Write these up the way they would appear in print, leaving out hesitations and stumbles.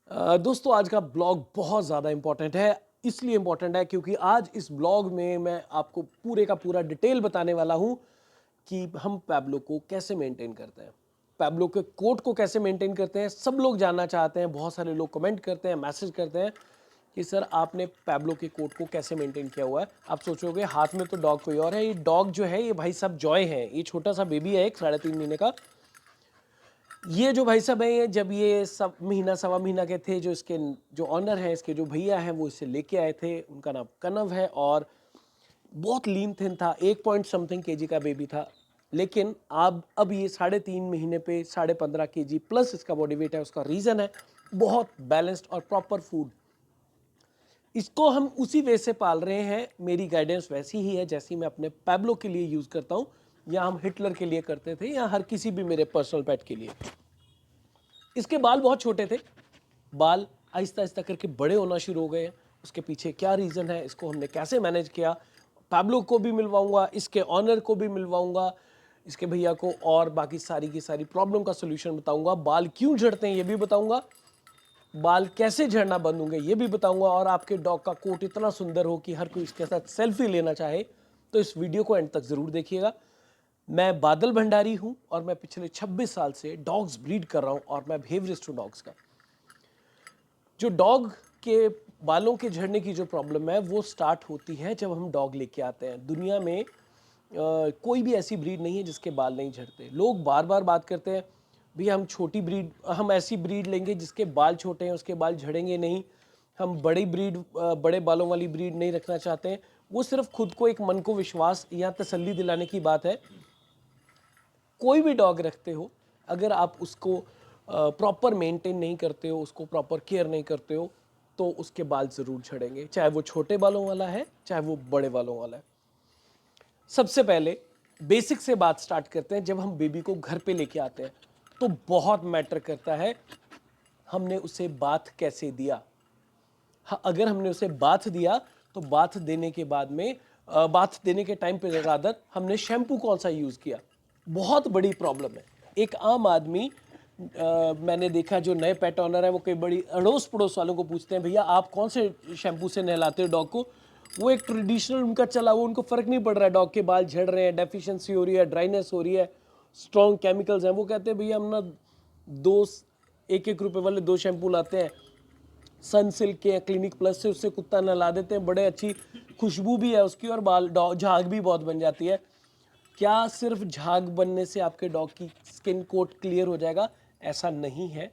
दोस्तों आज का ब्लॉग बहुत ज़्यादा इम्पोर्टेंट है। इसलिए इम्पोर्टेंट है क्योंकि आज इस ब्लॉग में मैं आपको पूरे का पूरा डिटेल बताने वाला हूँ कि हम पैब्लो को कैसे मेंटेन करते हैं, पैब्लो के कोट को कैसे मेंटेन करते हैं। सब लोग जानना चाहते हैं, बहुत सारे लोग कमेंट करते हैं, मैसेज करते हैं कि सर आपने पैब्लो के कोट को कैसे मेंटेन किया हुआ है। आप सोचोगे हाथ में तो डॉग कोई और है, ये डॉग जो है ये भाई साहब जॉय है। ये छोटा सा बेबी है, एक 3.5 महीने का। ये जो भाई साहब हैं, ये जब ये सब महीना सवा महीना के थे, जो इसके जो ऑनर हैं, इसके जो भैया हैं, वो इसे लेके आए थे। उनका नाम कनव है और बहुत लीन थिन था, 1 पॉइंट समथिंग केजी का बेबी था। लेकिन अब ये 3.5 महीने पे 15.5 केजी प्लस इसका बॉडी वेट है। उसका रीज़न है बहुत बैलेंस्ड और प्रॉपर फूड। इसको हम उसी वे से पाल रहे हैं। मेरी गाइडेंस वैसी ही है जैसी मैं अपने पैब्लो के लिए यूज़ करता हूँ, या हम हिटलर के लिए करते थे, या हर किसी भी मेरे पर्सनल पेट के लिए। इसके बाल बहुत छोटे थे, बाल आहिस्ता आहिस्ता करके बड़े होना शुरू हो गए हैं। उसके पीछे क्या रीज़न है, इसको हमने कैसे मैनेज किया, पैब्लो को भी मिलवाऊंगा, इसके ऑनर को भी मिलवाऊंगा, इसके भैया को, और बाकी सारी की सारी प्रॉब्लम का सोल्यूशन बताऊंगा। बाल क्यों झड़ते हैं ये भी बताऊंगा, बाल कैसे झड़ना बंद होंगे ये भी बताऊंगा, और आपके डॉग का कोट इतना सुंदर हो कि हर कोई इसके साथ सेल्फी लेना चाहे। तो इस वीडियो को एंड तक ज़रूर देखिएगा। मैं बादल भंडारी हूं और मैं पिछले 26 साल से डॉग्स ब्रीड कर रहा हूं, और मैं बिहेवियरिस्ट हूं डॉग्स का। जो डॉग के बालों के झड़ने की जो प्रॉब्लम है वो स्टार्ट होती है जब हम डॉग लेके आते हैं। दुनिया में कोई भी ऐसी ब्रीड नहीं है जिसके बाल नहीं झड़ते। लोग बार बार बात करते हैं भैया हम छोटी ब्रीड, हम ऐसी ब्रीड लेंगे जिसके बाल छोटे हैं, उसके बाल झड़ेंगे नहीं। हम बड़ी ब्रीड, बड़े बालों वाली ब्रीड नहीं रखना चाहते हैं। वो सिर्फ खुद को एक मन को विश्वास या तसल्ली दिलाने की बात है। कोई भी डॉग रखते हो, अगर आप उसको प्रॉपर मेंटेन नहीं करते हो, उसको प्रॉपर केयर नहीं करते हो, तो उसके बाल ज़रूर झड़ेंगे, चाहे वो छोटे बालों वाला है चाहे वो बड़े बालों वाला है। सबसे पहले बेसिक से बात स्टार्ट करते हैं। जब हम बेबी को घर पे लेके आते हैं तो बहुत मैटर करता है हमने उसे बाथ कैसे दिया। हाँ, अगर हमने उसे बाथ दिया तो बाथ देने के बाद में बाथ देने के टाइम पे रादर हमने शैम्पू कौन सा यूज़ किया, बहुत बड़ी प्रॉब्लम है। एक आम आदमी, मैंने देखा जो नए पेट ऑनर है वो कई बड़ी अड़ोस पड़ोस वालों को पूछते हैं भैया आप कौन से शैम्पू से नहलाते हो डॉग को। वो एक ट्रेडिशनल उनका चला, वो उनको फ़र्क नहीं पड़ रहा है डॉग के बाल झड़ रहे हैं, डेफिशिएंसी हो रही है, ड्राइनेस हो रही है, स्ट्रॉन्ग केमिकल्स हैं। वो कहते हैं भैया हम ना दो 1-1 रुपए वाले 2 शैम्पू लाते हैं, सनसिल्क के या क्लिनिक प्लस से, उससे कुत्ता नहला देते हैं, बड़े अच्छी खुशबू भी है उसकी और बाल झाग भी बहुत बन जाती है। क्या सिर्फ झाग बनने से आपके डॉग की स्किन कोट क्लियर हो जाएगा? ऐसा नहीं है।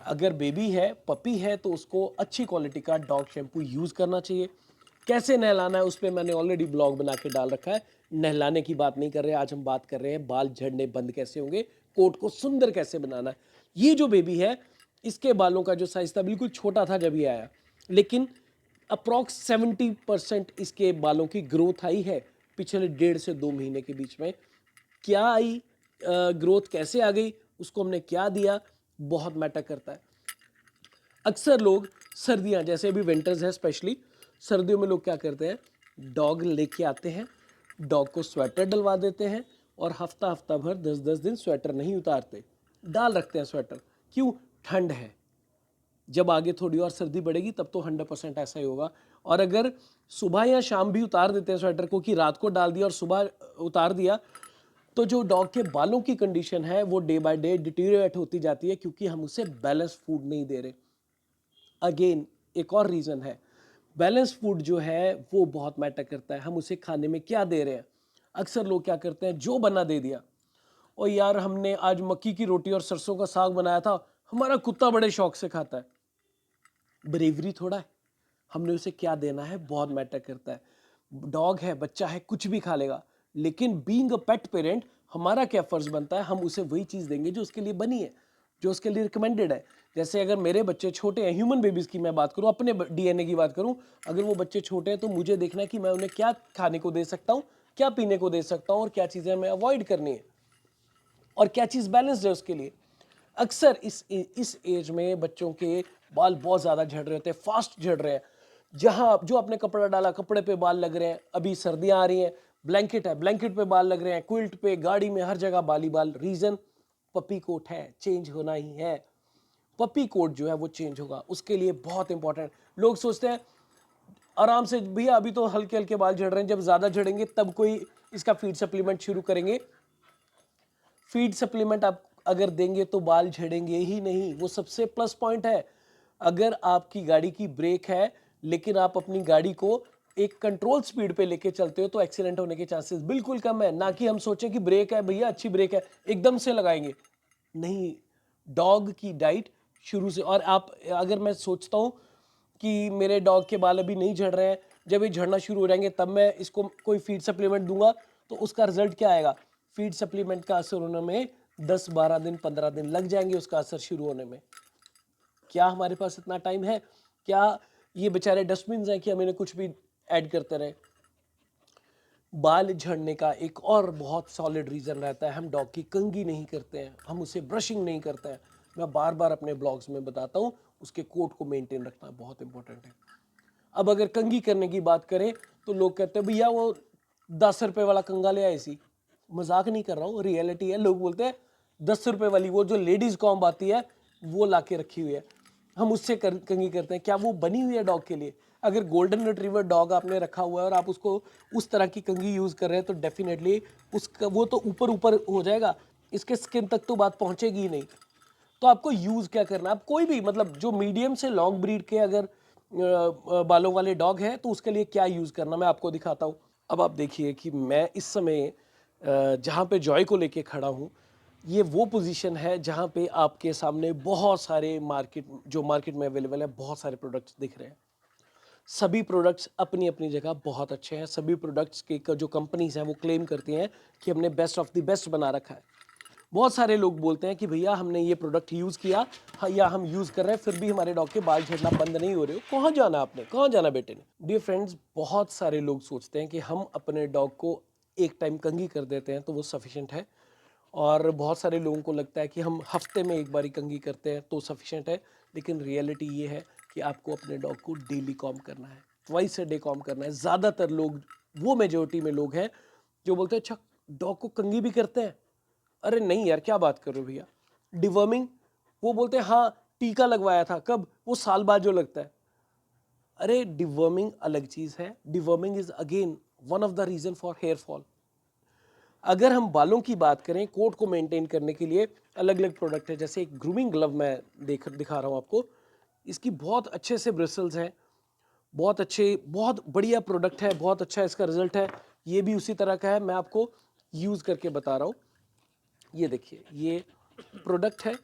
अगर बेबी है, पपी है, तो उसको अच्छी क्वालिटी का डॉग शैम्पू यूज़ करना चाहिए। कैसे नहलाना है उस पर मैंने ऑलरेडी ब्लॉग बना के डाल रखा है। नहलाने की बात नहीं कर रहे, आज हम बात कर रहे हैं बाल झड़ने बंद कैसे होंगे, कोट को सुंदर कैसे बनाना है। ये जो बेबी है, इसके बालों का जो साइज था बिल्कुल छोटा था जब ये आया, लेकिन अप्रॉक्स 70% इसके बालों की ग्रोथ आई है पिछले 1.5 से 2 महीने के बीच में। क्या आई ग्रोथ, कैसे आ गई, उसको हमने क्या दिया, बहुत मैटर करता है। अक्सर लोग सर्दियां, जैसे अभी विंटर्स है स्पेशली, सर्दियों में लोग क्या करते हैं, डॉग लेके आते हैं, डॉग को स्वेटर डलवा देते हैं, और हफ्ता हफ्ता भर 10-10 दिन स्वेटर नहीं उतारते, डाल रखते हैं स्वेटर। क्यों? ठंड है। जब आगे थोड़ी और सर्दी बढ़ेगी तब तो 100% ऐसा ही होगा। और अगर सुबह या शाम भी उतार देते हैं स्वेटर को, कि रात को डाल दिया और सुबह उतार दिया, तो जो डॉग के बालों की कंडीशन है वो डे बाय डे डिटीरियरेट होती जाती है, क्योंकि हम उसे बैलेंस फूड नहीं दे रहे। अगेन एक और रीज़न है, बैलेंस फूड जो है वो बहुत मैटर करता है, हम उसे खाने में क्या दे रहे हैं। अक्सर लोग क्या करते हैं, जो बना दे दिया। और यार हमने आज मक्की की रोटी और सरसों का साग बनाया था, हमारा कुत्ता बड़े शौक से खाता है। ब्रेवरी थोड़ा है, हमने उसे क्या देना है बहुत मैटर करता है। डॉग है, बच्चा है, कुछ भी खा लेगा, लेकिन बीइंग अ पेट पेरेंट हमारा क्या फर्ज बनता है, हम उसे वही चीज़ देंगे जो उसके लिए बनी है, जो उसके लिए रिकमेंडेड है। जैसे अगर मेरे बच्चे छोटे हैं, ह्यूमन बेबीज़ की मैं बात करूं, अपने डीएनए की बात करूं, अगर वो बच्चे छोटे हैं तो मुझे देखना है कि मैं उन्हें क्या खाने को दे सकता हूं, क्या पीने को दे सकता हूं, और क्या चीज़ें हमें अवॉइड करनी है, और क्या चीज़ बैलेंस्ड है उसके लिए। अक्सर इस एज में बच्चों के बाल बहुत ज़्यादा झड़ रहे होते हैं, फास्ट झड़ रहे हैं। जहाँ जो आपने कपड़ा डाला, कपड़े पे बाल लग रहे हैं। अभी सर्दियाँ आ रही हैं, ब्लैंकेट है, ब्लैंकेट पे बाल लग रहे हैं, क्विल्ट पे, गाड़ी में, हर जगह बाल ही बाल। रीज़न, पपी कोट है, चेंज होना ही है। पपी कोट जो है वो चेंज होगा, उसके लिए बहुत इंपॉर्टेंट। लोग सोचते हैं आराम से भैया अभी तो हल्के हल्के बाल झड़ रहे हैं, जब ज्यादा झड़ेंगे तब कोई इसका फीड सप्लीमेंट शुरू करेंगे। फीड सप्लीमेंट आप अगर देंगे तो बाल झड़ेंगे ही नहीं, वो सबसे प्लस पॉइंट है। अगर आपकी गाड़ी की ब्रेक है लेकिन आप अपनी गाड़ी को एक कंट्रोल स्पीड पे लेके चलते हो तो एक्सीडेंट होने के चांसेस बिल्कुल कम है। ना कि हम सोचें कि ब्रेक है भैया, अच्छी ब्रेक है, एकदम से लगाएंगे, नहीं। डॉग की डाइट शुरू से, और आप अगर मैं सोचता हूँ कि मेरे डॉग के बाल अभी नहीं झड़ रहे हैं, जब ये झड़ना शुरू हो जाएंगे तब मैं इसको कोई फीड सप्लीमेंट दूंगा, तो उसका रिजल्ट क्या आएगा? फीड सप्लीमेंट का असर होने में 10-12 दिन 15 दिन लग जाएंगे उसका असर शुरू होने में। क्या हमारे पास इतना टाइम है? क्या ये बेचारे डस्टबिन हैं कि हम इन्हें कुछ भी ऐड करते रहे? बाल झड़ने का एक और बहुत सॉलिड रीज़न रहता है, हम डॉग की कंघी नहीं करते हैं, हम उसे ब्रशिंग नहीं करते हैं। मैं बार बार अपने ब्लॉग्स में बताता हूँ, उसके कोट को मेंटेन रखना बहुत इंपॉर्टेंट है। अब अगर कंघी करने की बात करें तो लोग कहते हैं भैया वो 10 रुपए वाला कंघा ले आए सी। मजाक नहीं कर रहा हूँ, रियलिटी है। लोग बोलते हैं 10 रुपए वाली वो जो लेडीज कॉम्ब आती है वो ला के रखी हुई है, हम उससे कंघी करते हैं। क्या वो बनी हुई है डॉग के लिए? अगर गोल्डन रिट्रीवर डॉग आपने रखा हुआ है और आप उसको उस तरह की कंघी यूज कर रहे हैं तो डेफिनेटली उसका वो तो ऊपर ऊपर हो जाएगा, इसके स्किन तक तो बात पहुंचेगी ही नहीं। तो आपको यूज क्या करना है? आप कोई भी मतलब जो मीडियम से लॉन्ग ब्रीड के अगर बालों वाले डॉग हैं तो उसके लिए क्या यूज करना मैं आपको दिखाता हूँ। अब आप देखिए कि मैं इस समय जहाँ पे जॉय को लेके खड़ा हूँ, ये वो पोजीशन है जहाँ पे आपके सामने बहुत सारे मार्केट में अवेलेबल है, बहुत सारे प्रोडक्ट्स दिख रहे हैं। सभी प्रोडक्ट्स अपनी अपनी जगह बहुत अच्छे हैं। सभी प्रोडक्ट्स के जो कंपनीज हैं वो क्लेम करती हैं कि हमने बेस्ट ऑफ द बेस्ट बना रखा है। बहुत सारे लोग बोलते हैं कि भैया हमने ये प्रोडक्ट यूज़ किया, हाँ, या हम यूज़ कर रहे हैं, फिर भी हमारे डॉग के बाल झड़ना बंद नहीं हो रहे हो। कहाँ जाना आपने, कहाँ जाना बेटे ने? डियर फ्रेंड्स, बहुत सारे लोग सोचते हैं कि हम अपने डॉग को एक टाइम कंघी कर देते हैं तो वो सफिशेंट है, और बहुत सारे लोगों को लगता है कि हम हफ्ते में एक बारी कंघी करते हैं तो सफिशेंट है। लेकिन रियलिटी ये है कि आपको अपने डॉग को डेली कॉम करना है, ट्वाइस अ डे कॉम करना है। ज़्यादातर लोग, वो मेजोरिटी में लोग हैं जो बोलते हैं अच्छा डॉग को कंघी भी करते हैं। अरे नहीं यार, क्या बात कर रहे हो भैया। डिवर्मिंग, वो बोलते हैं हाँ टीका लगवाया था, कब? वो साल बाद जो लगता है। अरे डिवर्मिंग अलग चीज है, deworming is again one of the reason for hair fall. अगर हम बालों की बात करें, कोट को मेंटेन करने के लिए अलग अलग प्रोडक्ट है। जैसे एक ग्रूमिंग ग्लव मैं दिखा रहा हूँ आपको, इसकी बहुत अच्छे से ब्रिसल्स हैं, बहुत अच्छे, बहुत बढ़िया प्रोडक्ट है, बहुत अच्छा इसका रिजल्ट है। ये भी उसी तरह का है, मैं आपको यूज करके बता रहा हूँ। ये देखिए, ये प्रोडक्ट है,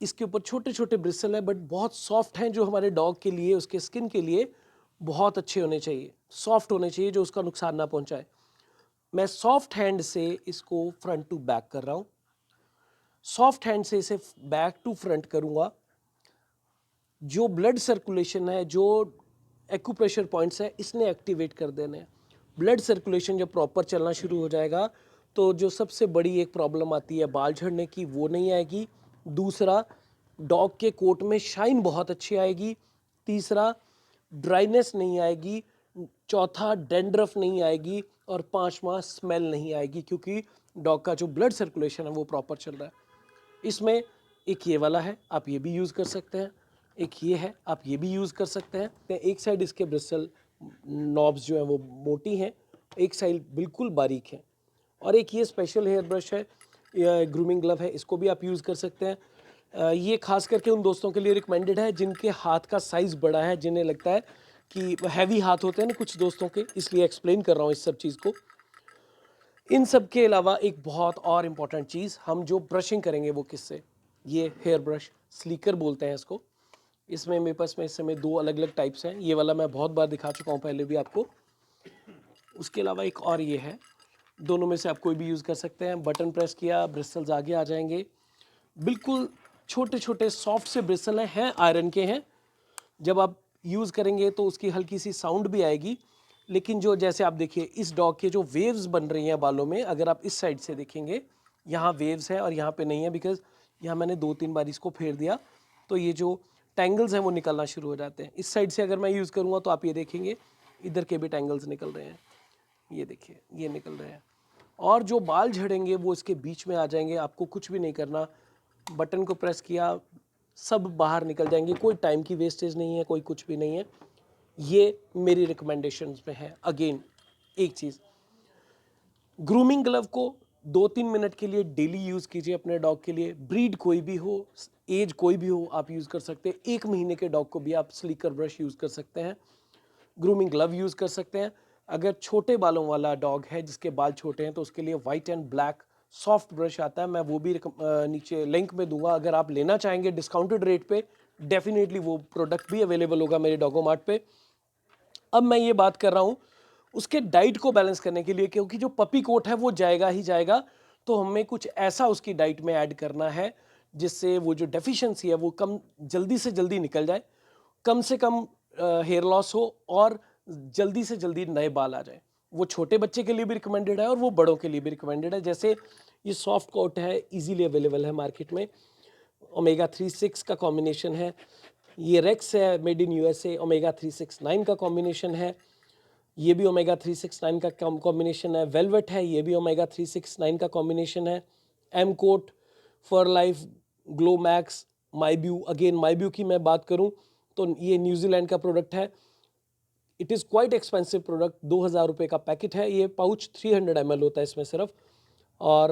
इसके ऊपर छोटे छोटे ब्रिसल है बट बहुत सॉफ्ट हैं, जो हमारे डॉग के लिए, उसके स्किन के लिए बहुत अच्छे होने चाहिए, सॉफ्ट होने चाहिए, जो उसका नुकसान ना पहुंचाए। मैं सॉफ्ट हैंड से इसको फ्रंट टू बैक कर रहा हूं, सॉफ्ट हैंड से इसे बैक टू फ्रंट करूंगा। जो ब्लड सर्कुलेशन है, जो एक्यूप्रेशर पॉइंट्स है, इसने एक्टिवेट कर देने हैं। ब्लड सर्कुलेशन जब प्रॉपर चलना शुरू हो जाएगा तो जो सबसे बड़ी एक प्रॉब्लम आती है बाल झड़ने की, वो नहीं आएगी। दूसरा, डॉग के कोट में शाइन बहुत अच्छी आएगी। तीसरा, ड्राइनेस नहीं आएगी। चौथा, डेंड्रफ नहीं आएगी। और पांचवा, स्मेल नहीं आएगी, क्योंकि डॉग का जो ब्लड सर्कुलेशन है वो प्रॉपर चल रहा है। इसमें एक ये वाला है, आप ये भी यूज़ कर सकते हैं। एक ये है, आप ये भी यूज़ कर सकते हैं। तो एक साइड इसके ब्रिस्टल नॉब्स जो हैं वो मोटी हैं, एक साइड बिल्कुल बारीक है। और एक ये स्पेशल हेयर ब्रश है, ग्रूमिंग ग्लव है, इसको भी आप यूज़ कर सकते हैं। ये खास करके उन दोस्तों के लिए रिकमेंडेड है जिनके हाथ का साइज़ बड़ा है, जिन्हें लगता है कि हैवी हाथ होते हैं ना कुछ दोस्तों के, इसलिए एक्सप्लेन कर रहा हूँ इस सब चीज़ को। इन सब के अलावा एक बहुत और इम्पॉर्टेंट चीज़, हम जो ब्रशिंग करेंगे वो किससे? ये हेयर ब्रश, स्लीकर बोलते हैं इसको। इसमें मेरे पास में इस समय 2 अलग अलग टाइप्स हैं। ये वाला मैं बहुत बार दिखा चुका हूँ पहले भी आपको। उसके अलावा एक और ये है, दोनों में से आप कोई भी यूज़ कर सकते हैं। बटन प्रेस किया, ब्रिस्टल्स आगे आ जाएंगे। बिल्कुल छोटे छोटे सॉफ्ट से ब्रिस्टल हैं, आयरन के हैं। जब आप यूज़ करेंगे तो उसकी हल्की सी साउंड भी आएगी। लेकिन जो, जैसे आप देखिए इस डॉग के जो वेव्स बन रही हैं बालों में, अगर आप इस साइड से देखेंगे, यहाँ वेव्स हैं और यहाँ पे नहीं है, बिकॉज यहाँ मैंने 2-3 बार इसको फेर दिया तो ये जो टैंगल्स हैं वो निकलना शुरू हो जाते हैं। इस साइड से अगर मैं यूज़ करूँगा तो आप ये देखेंगे इधर के भी टैंगल्स निकल रहे हैं, ये देखिए ये निकल रहे हैं। और जो बाल झड़ेंगे वो इसके बीच में आ जाएंगे। आपको कुछ भी नहीं करना, बटन को प्रेस किया, सब बाहर निकल जाएंगे, कोई टाइम की वेस्टेज नहीं है, कोई कुछ भी नहीं है। ये मेरी रिकमेंडेशंस में है। अगेन एक चीज़, ग्रूमिंग ग्लव को 2-3 मिनट के लिए डेली यूज़ कीजिए अपने डॉग के लिए। ब्रीड कोई भी हो, एज कोई भी हो, आप यूज़ कर सकते हैं। 1 महीने के डॉग को भी आप स्लीकर ब्रश यूज़ कर सकते हैं, ग्रूमिंग ग्लव यूज़ कर सकते हैं। अगर छोटे बालों वाला डॉग है जिसके बाल छोटे हैं तो उसके लिए white and black soft brush आता है, मैं वो भी नीचे लिंक में दूंगा। अगर आप लेना चाहेंगे डिस्काउंटेड रेट पे, डेफिनेटली वो प्रोडक्ट भी अवेलेबल होगा मेरे डॉगोमार्ट पे। अब मैं ये बात कर रहा हूँ उसके डाइट को बैलेंस करने के लिए, क्योंकि जो पपी कोट है वो जाएगा ही जाएगा, तो हमें कुछ ऐसा उसकी डाइट में ऐड करना है जिससे वो जो डेफिशिएंसी है वो कम जल्दी से जल्दी निकल जाए, कम से कम हेयर लॉस हो और जल्दी से जल्दी नए बाल आ जाए। वो छोटे बच्चे के लिए भी रिकमेंडेड है और वो बड़ों के लिए भी रिकमेंडेड है। जैसे ये सॉफ्ट कोट है, इजीली अवेलेबल है मार्केट में, ओमेगा 3-6 का कॉम्बिनेशन है। ये रेक्स है, मेड इन यूएसए, ओमेगा 369 का कॉम्बिनेशन है। ये भी ओमेगा 369 का कॉम्बिनेशन है। वेलवेट है, ये भी ओमेगा 369 का कॉम्बिनेशन है। M coat, fur life, glow max, माइब्यू। अगेन माइब्यू की मैं बात करूं तो ये न्यूजीलैंड का प्रोडक्ट है। It is quite expensive product, 2000 रुपये का पैकेट है। ये पाउच 300 ml होता है इसमें सिर्फ, और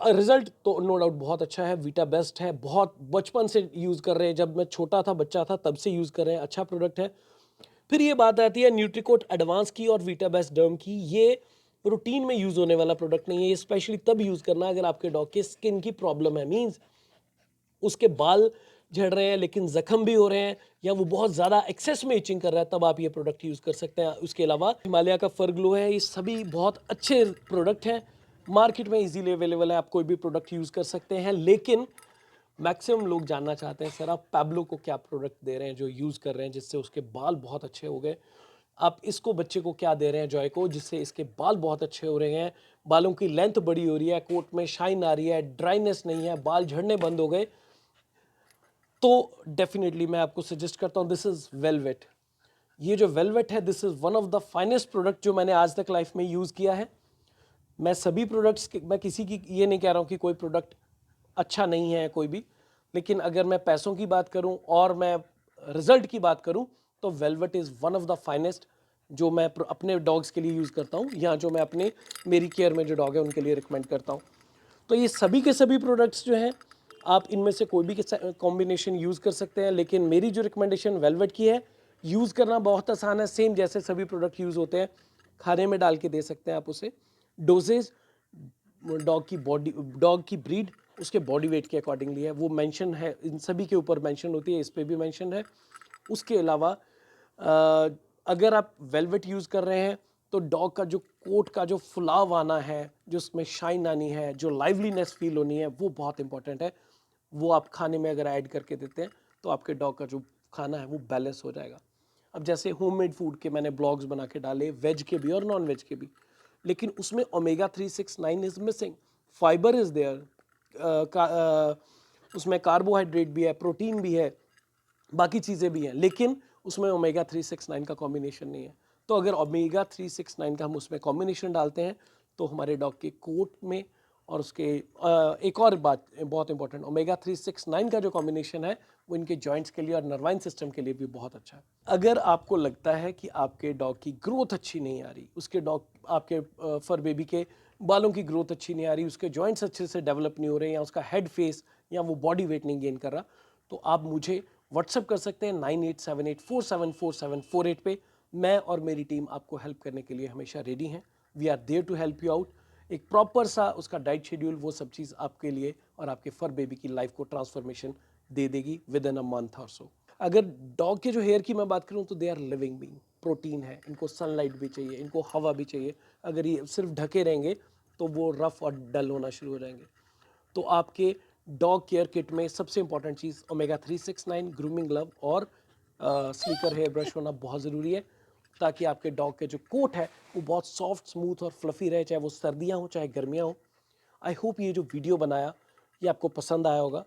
रिजल्ट तो नो डाउट बहुत अच्छा है। वीटा बेस्ट है, बहुत बचपन से यूज़ कर रहे हैं, जब मैं छोटा था, बच्चा था, तब से यूज़ कर रहे हैं, अच्छा प्रोडक्ट है। फिर ये बात आती है न्यूट्रिकोट एडवांस की और वीटा बेस्ट डर्म की। ये प्रोटीन में यूज़ होने वाला प्रोडक्ट नहीं है, ये स्पेशली तब यूज़ करना अगर आपके डॉग के स्किन की प्रॉब्लम है, मीन्स उसके बाल झड़ रहे हैं लेकिन जख्म भी हो रहे हैं, या वो बहुत ज़्यादा एक्सेस में इचिंग कर रहा है, तब आप ये प्रोडक्ट यूज़ कर सकते हैं। उसके अलावा हिमालय का फर ग्लो है, ये सभी बहुत अच्छे प्रोडक्ट हैं, मार्केट में इजीली अवेलेबल है, आप कोई भी प्रोडक्ट यूज़ कर सकते हैं। लेकिन मैक्सिमम लोग जानना चाहते हैं सर आप पैब्लो को क्या प्रोडक्ट दे रहे हैं जो यूज़ कर रहे हैं जिससे उसके बाल बहुत अच्छे हो गए, आप इसको बच्चे को क्या दे रहे हैं जॉय को जिससे इसके बाल बहुत अच्छे हो रहे हैं, बालों की लेंथ बड़ी हो रही है, कोट में शाइन आ रही है, ड्राइनेस नहीं है, बाल झड़ने बंद हो गए, तो डेफिनेटली मैं आपको सजेस्ट करता हूं दिस इज वेलवेट। ये जो वेलवेट है, this is one of the finest product जो मैंने आज तक लाइफ में यूज़ किया है। मैं सभी प्रोडक्ट्स मैं किसी की ये नहीं कह रहा हूँ कि कोई प्रोडक्ट अच्छा नहीं है कोई भी, लेकिन अगर मैं पैसों की बात करूं और मैं रिजल्ट की बात करूं तो velvet is one of the finest जो मैं अपने डॉग्स के लिए यूज़ करता हूं, या जो मैं अपने मेरी केयर में जो डॉग है उनके लिए रिकमेंड करता हूं। तो ये सभी के सभी प्रोडक्ट्स जो हैं, आप इनमें से कोई भी कॉम्बिनेशन यूज़ कर सकते हैं, लेकिन मेरी जो रिकमेंडेशन वेलवेट की है, यूज़ करना बहुत आसान है, सेम जैसे सभी प्रोडक्ट यूज़ होते हैं, खाने में डाल के दे सकते हैं आप उसे। डोजेज डॉग की बॉडी, डॉग की ब्रीड, उसके बॉडी वेट के अकॉर्डिंगली है, वो मेंशन है, इन सभी के ऊपर मेंशन होती है, इस पे भी मेंशन है। उसके अलावा अगर आप वेलवेट यूज़ कर रहे हैं तो डॉग का जो कोट का जो फुलाव आना है, जो उसमें शाइन आनी है, जो लाइवलीनेस फील होनी है, वो बहुत इंपॉर्टेंट है। वो आप खाने में अगर ऐड करके देते हैं तो आपके डॉग का जो खाना है वो बैलेंस हो जाएगा। अब जैसे होममेड फूड के मैंने ब्लॉग्स बना के डाले, वेज के भी और नॉन वेज के भी, लेकिन उसमें omega 369 is missing, fibre is there, उसमें कार्बोहाइड्रेट भी है, प्रोटीन भी है, बाकी चीज़ें भी हैं, लेकिन उसमें ओमेगा 369 का कॉम्बिनेशन नहीं है। तो अगर ओमेगा 369 का हम उसमें कॉम्बिनेशन डालते हैं तो हमारे डॉग के कोट में और उसके एक और बात बहुत इंपॉर्टेंट, ओमेगा 369 का जो कॉम्बिनेशन है वो इनके जॉइंट्स के लिए और नर्वाइन सिस्टम के लिए भी बहुत अच्छा है। अगर आपको लगता है कि आपके डॉग की ग्रोथ अच्छी नहीं आ रही, उसके डॉग आपके फर बेबी के बालों की ग्रोथ अच्छी नहीं आ रही, उसके जॉइंट्स अच्छे से डेवलप नहीं हो रहे, या उसका हेड फेस या वो बॉडी वेट नहीं गेन कर रहा, तो आप मुझे व्हाट्सएप कर सकते हैं 9878474748 पे। मैं और मेरी टीम आपको हेल्प करने के लिए हमेशा रेडी हैं। We are there to help you out. एक प्रॉपर सा उसका डाइट शेड्यूल, वो सब चीज़ आपके लिए और आपके फर बेबी की लाइफ को ट्रांसफॉर्मेशन दे देगी विद इन अ मंथ और सो। अगर डॉग के जो हेयर की मैं बात करूं तो they are living being, protein है, इनको सनलाइट भी चाहिए, इनको हवा भी चाहिए। अगर ये सिर्फ ढके रहेंगे तो वो रफ और डल होना शुरू हो जाएंगे। तो आपके डॉग केयर किट में सबसे इंपॉर्टेंट चीज़ ओमेगा 369, ग्रूमिंग ग्लव और स्लीकर हेयर ब्रश होना बहुत ज़रूरी है, ताकि आपके डॉग के जो कोट है वो बहुत सॉफ्ट, स्मूथ और फ्लफ़ी रहे, चाहे वो सर्दियाँ हो चाहे गर्मियाँ हो। आई होप ये जो वीडियो बनाया ये आपको पसंद आया होगा,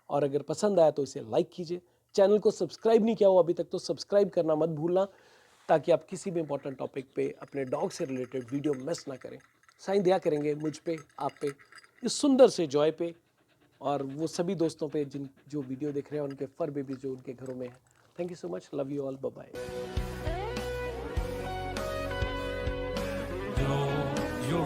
और अगर पसंद आया तो इसे लाइक कीजिए। चैनल को सब्सक्राइब नहीं किया हो अभी तक तो सब्सक्राइब करना मत भूलना, ताकि आप किसी भी इंपॉर्टेंट टॉपिक पे अपने डॉग से रिलेटेड वीडियो मिस ना करें। साइन दिया करेंगे मुझ पे, आप पे, इस सुंदर से जॉय पे। और वो सभी दोस्तों पे जिन जो वीडियो देख रहे हैं उनके फर बेबी जो उनके घरों में है। Thank you so much, love you all, bye bye. You're your